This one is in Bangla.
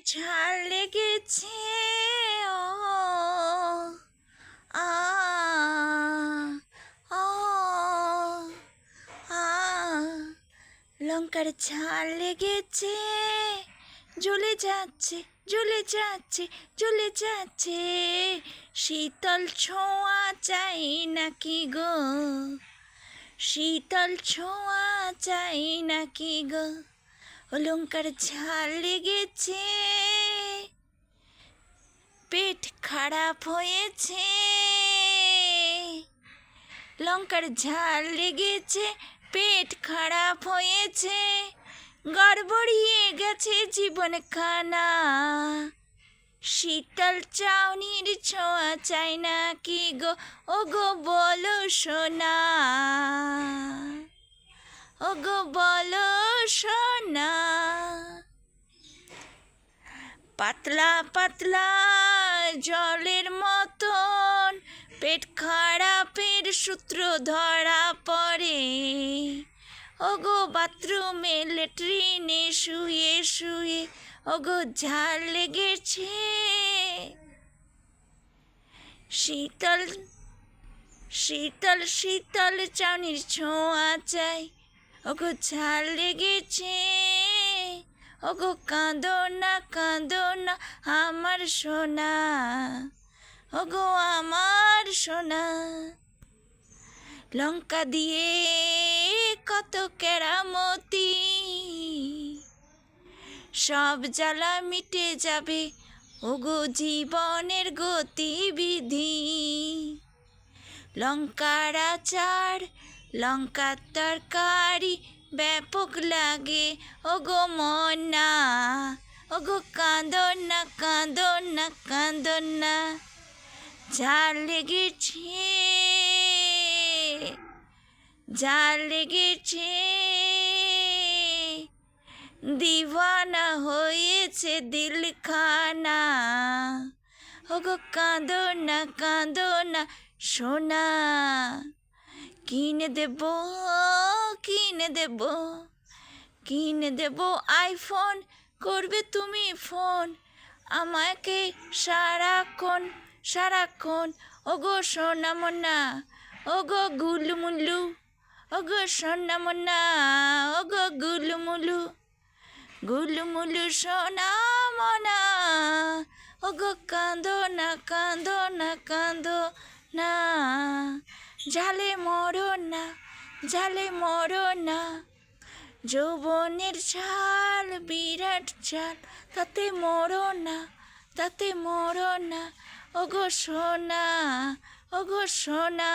ঝাল লেগেছে ও আ ও আ লঙ্কার ঝাল লেগেছে, জ্বলে যাচ্ছে জ্বলে যাচ্ছে জ্বলে যাচ্ছে, শীতল ছোঁয়া চাই নাকি গো, শীতল ছোঁয়া চাই নাকি গো। ও লঙ্কার ঝাল লেগেছে, পেট খারাপ হয়েছে, লঙ্কার ঝাল লেগেছে, পেট খারাপ হয়েছে, গড়বড়িয়ে গেছে জীবনখানা, শীতল চাউনির ছোঁয়া চাই নাকি গো, ও গো বলো সোনা, ও গো বলো সোনা। পাতলা পাতলা জলের মতন পেট খারাপের সূত্র ধরা পড়ে, ওগো বাথরুমে ল্যাট্রিনে শুয়ে শুয়ে, ওগো ঝাল লেগেছে, শীতল শীতল শীতল চাউনির ছোঁয়া চাই, ওগো ঝাল লেগেছে, ওগো কাঁদো না আমার সোনা, ওগো আমার সোনা। লঙ্কা দিয়ে কত কেরামতি, সব জ্বালা মিটে যাবে ওগো জীবনের গতিবিধি, লঙ্কার আচার লঙ্কার তরকারি ব্যাপক লাগে ওগো মনা, ওগো কাঁদো না, ঝাল লেগেছে, ঝাল লেগেছে, দিওয়ানা হয়েছে দিলখানা, ওগো কাঁদো না সোনা, কিনে দেব আইফোন, করবে তুমি ফোন আমাকে সারাক্ষণ, ওগো সোনা মনা, ওগো গুলুমুলু, ওগো সোনা মনা, ওগো গুলুমুলু সোনা মনা, ওগো কাঁদো না, ঝালে মরো না, যৌবনের ঝাল বিরাট ঝাল, তাতে মরো না, ওগো সোনা, ওগো সোনা।